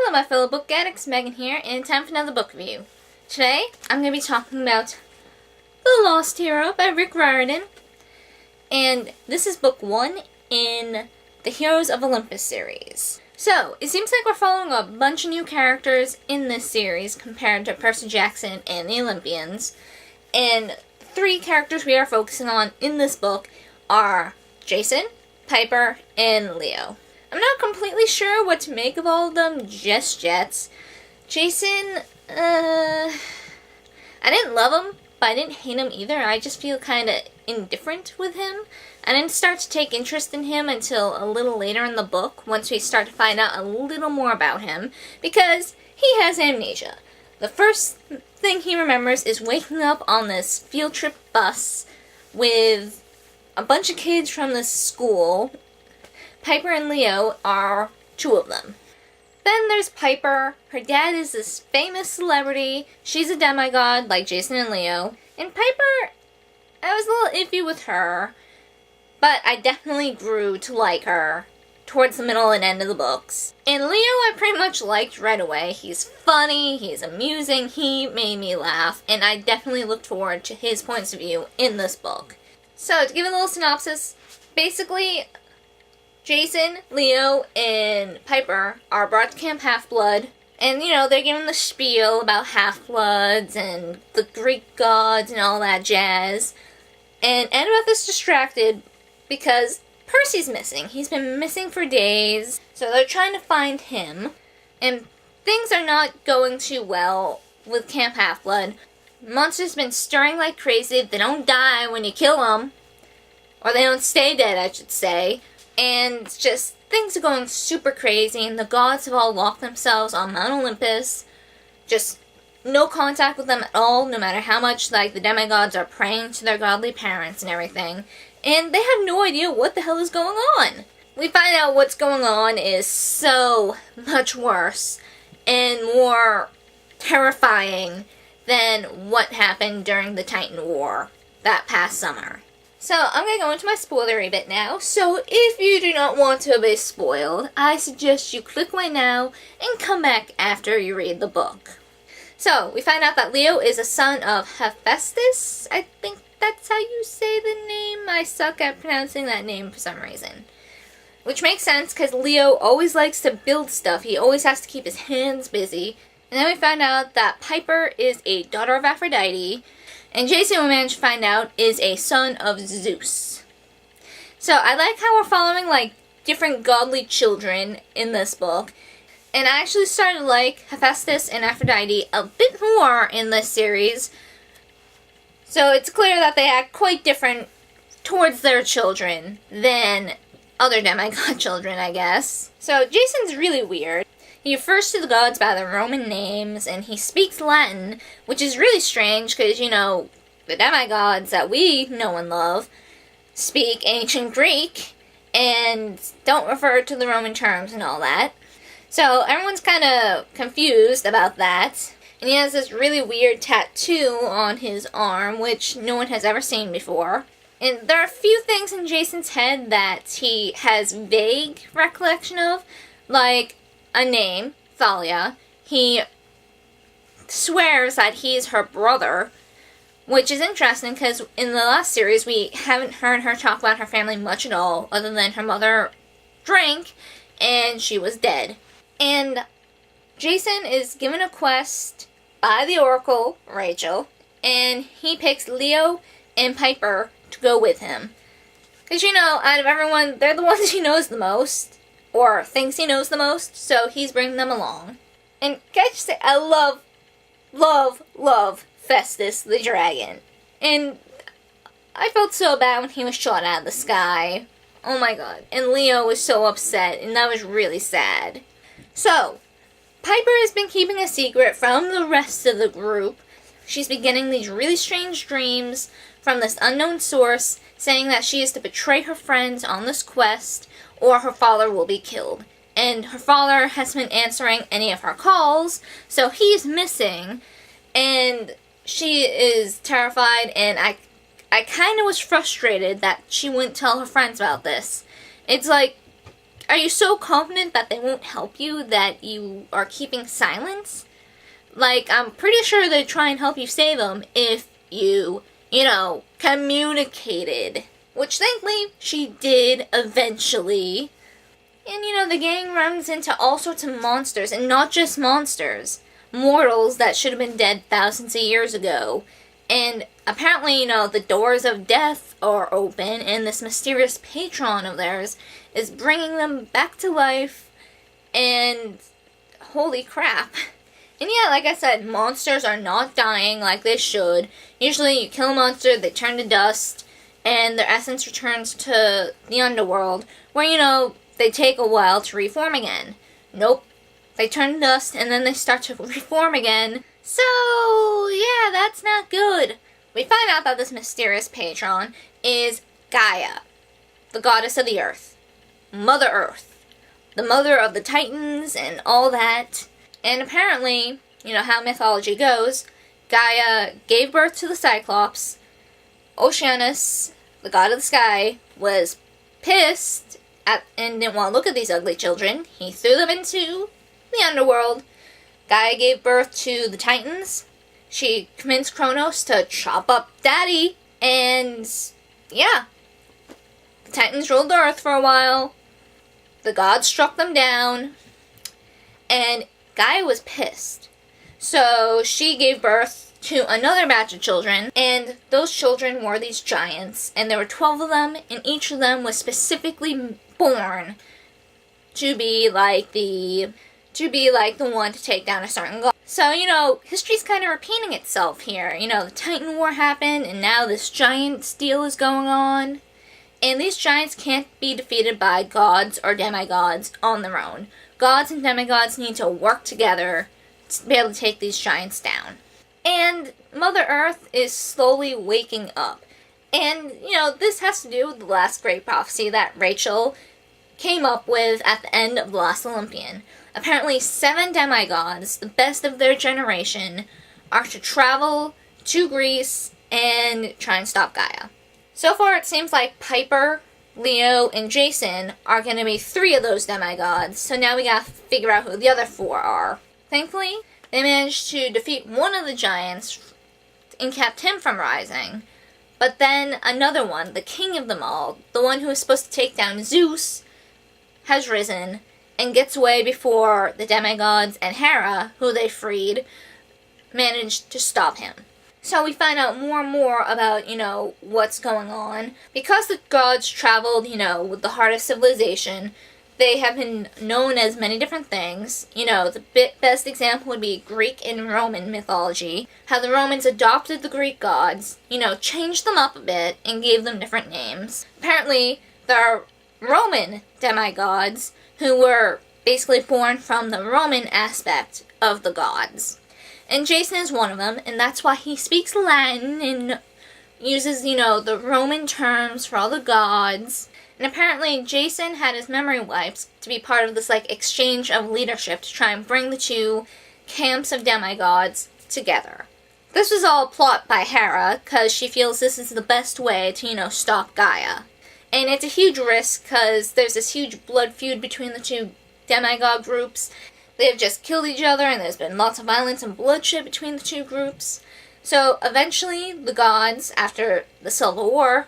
Hello my fellow book addicts, Megan here, and time for another book review. Today, I'm going to be talking about The Lost Hero by Riordan, and this is book 1 in the Heroes of Olympus series. So, it seems like we're following a bunch of new characters in this series compared to Percy Jackson and the Olympians, and 3 characters we are focusing on in this book are Jason, Piper, and Leo. I'm not completely sure what to make of all of them just yet. Jason, I didn't love him, but I didn't hate him either. I just feel kind of indifferent with him. I didn't start to take interest in him until a little later in the book, once we start to find out a little more about him, because he has amnesia. The first thing he remembers is waking up on this field trip bus with a bunch of kids from the school. Piper and Leo are 2 of them. Then there's Piper. Her dad is this famous celebrity. She's a demigod like Jason and Leo. And Piper, I was a little iffy with her, but I definitely grew to like her towards the middle and end of the books. And Leo I pretty much liked right away. He's funny, he's amusing, he made me laugh, and I definitely looked forward to his points of view in this book. So, to give a little synopsis, basically, Jason, Leo, and Piper are brought to Camp Half-Blood, and, you know, they're given the spiel about Half-Bloods and the Greek gods and all that jazz. And Annabeth is distracted because Percy's missing. He's been missing for days, so they're trying to find him. And things are not going too well with Camp Half-Blood. Monsters been stirring like crazy. They don't die when you kill them. Or they don't stay dead, I should say. And just things are going super crazy, and the gods have all locked themselves on Mount Olympus. Just no contact with them at all, no matter how much like the demigods are praying to their godly parents and everything. And they have no idea what the hell is going on. We find out what's going on is so much worse and more terrifying than what happened during the Titan War that past summer. So, I'm going to go into my spoilery bit now, so if you do not want to be spoiled, I suggest you click away now and come back after you read the book. So, we find out that Leo is a son of Hephaestus. I think that's how you say the name. I suck at pronouncing that name for some reason. Which makes sense, because Leo always likes to build stuff. He always has to keep his hands busy. And then we find out that Piper is a daughter of Aphrodite, and Jason, we managed to find out, is a son of Zeus. So, I like how we're following, like, different godly children in this book. And I actually started to like Hephaestus and Aphrodite a bit more in this series. So, it's clear that they act quite different towards their children than other demigod children, I guess. So, Jason's really weird. He refers to the gods by their Roman names, and he speaks Latin, which is really strange because, you know, the demigods that we know and love speak ancient Greek and don't refer to the Roman terms and all that. So everyone's kind of confused about that. And he has this really weird tattoo on his arm, which no one has ever seen before. And there are a few things in Jason's head that he has vague recollection of, like a name, Thalia. He swears that he's her brother, which is interesting because in the last series we haven't heard her talk about her family much at all, other than her mother drank and she was dead. And Jason is given a quest by the Oracle, Rachel, and he picks Leo and Piper to go with him. Because, you know, out of everyone, they're the ones he knows the most. Or thinks he knows the most, so he's bringing them along. And can I just say, I love Festus the dragon. And I felt so bad when he was shot out of the sky. Oh my god. And Leo was so upset, and that was really sad. So, Piper has been keeping a secret from the rest of the group. She's been getting these really strange dreams from this unknown source, saying that she is to betray her friends on this quest, or her father will be killed. And her father hasn't been answering any of her calls, so he's missing. And she is terrified, and I kind of was frustrated that she wouldn't tell her friends about this. It's like, are you so confident that they won't help you that you are keeping silence? Like, I'm pretty sure they'd try and help you save them if you, communicated. Which, thankfully, she did eventually. And, the gang runs into all sorts of monsters, and not just monsters. Mortals that should have been dead thousands of years ago. And apparently, the doors of death are open, and this mysterious patron of theirs is bringing them back to life, and holy crap. And yeah, like I said, monsters are not dying like they should. Usually you kill a monster, they turn to dust, and their essence returns to the underworld, where, they take a while to reform again. Nope. They turn to dust, and then they start to reform again. So, yeah, that's not good. We find out that this mysterious patron is Gaia, the goddess of the earth. Mother Earth. The mother of the Titans and all that. And apparently, how mythology goes, Gaia gave birth to the Cyclops. Oceanus, the god of the sky, was pissed and didn't want to look at these ugly children. He threw them into the underworld. Gaia gave birth to the Titans. She convinced Kronos to chop up Daddy. And, yeah. The Titans ruled the earth for a while. The gods struck them down. And Gaia was pissed. So she gave birth to another batch of children, and those children were these giants, and there were 12 of them, and each of them was specifically born to be like the one to take down a certain god. So, history's kind of repeating itself here. The Titan War happened, and now this giant deal is going on. And these giants can't be defeated by gods or demigods on their own. Gods and demigods need to work together to be able to take these giants down. And Mother Earth is slowly waking up. And, this has to do with the last great prophecy that Rachel came up with at the end of The Last Olympian. Apparently 7 demigods, the best of their generation, are to travel to Greece and try and stop Gaia. So far it seems like Piper, Leo, and Jason are going to be 3 of those demigods, so now we gotta figure out who the other 4 are. Thankfully, they managed to defeat one of the giants and kept him from rising. But then another one, the king of them all, the one who was supposed to take down Zeus, has risen and gets away before the demigods and Hera, who they freed, managed to stop him. So we find out more and more about, what's going on. Because the gods traveled, with the heart of civilization, they have been known as many different things. The best example would be Greek and Roman mythology. How the Romans adopted the Greek gods, changed them up a bit and gave them different names. Apparently, there are Roman demigods who were basically born from the Roman aspect of the gods. And Jason is one of them, and that's why he speaks Latin and uses, the Roman terms for all the gods. And apparently Jason had his memory wipes to be part of this, exchange of leadership to try and bring the 2 camps of demigods together. This was all a plot by Hera, because she feels this is the best way to, stop Gaia. And it's a huge risk, because there's this huge blood feud between the 2 demigod groups. They have just killed each other, and there's been lots of violence and bloodshed between the 2 groups. So eventually, the gods, after the Civil War,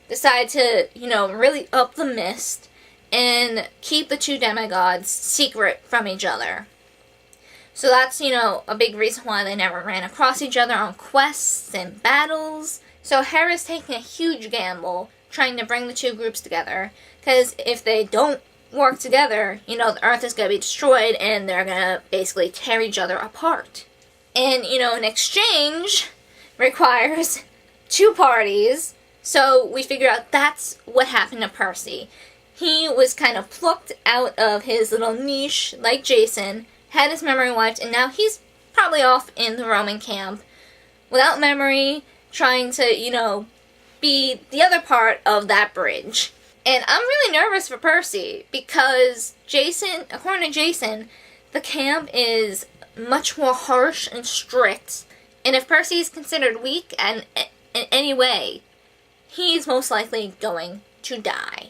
decide to, really up the mist and keep the 2 demigods secret from each other. So that's, a big reason why they never ran across each other on quests and battles. So Hera's taking a huge gamble trying to bring the 2 groups together, because if they don't work together, the Earth is going to be destroyed, and they're going to basically tear each other apart. And, an exchange requires 2 parties, so we figure out that's what happened to Percy. He was kind of plucked out of his little niche, like Jason, had his memory wiped, and now he's probably off in the Roman camp, without memory, trying to, be the other part of that bridge. And I'm really nervous for Percy, because according to Jason, the camp is much more harsh and strict, and if Percy is considered weak in any way, he's most likely going to die.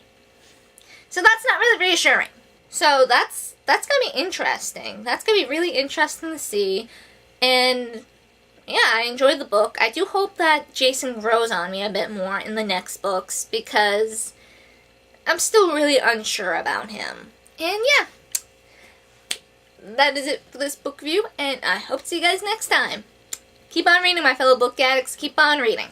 So that's not really reassuring. So that's gonna be interesting. That's gonna be really interesting to see. And yeah, I enjoyed the book. I do hope that Jason grows on me a bit more in the next books because I'm still really unsure about him. And yeah, that is it for this book review, and I hope to see you guys next time. Keep on reading, my fellow book addicts. Keep on reading.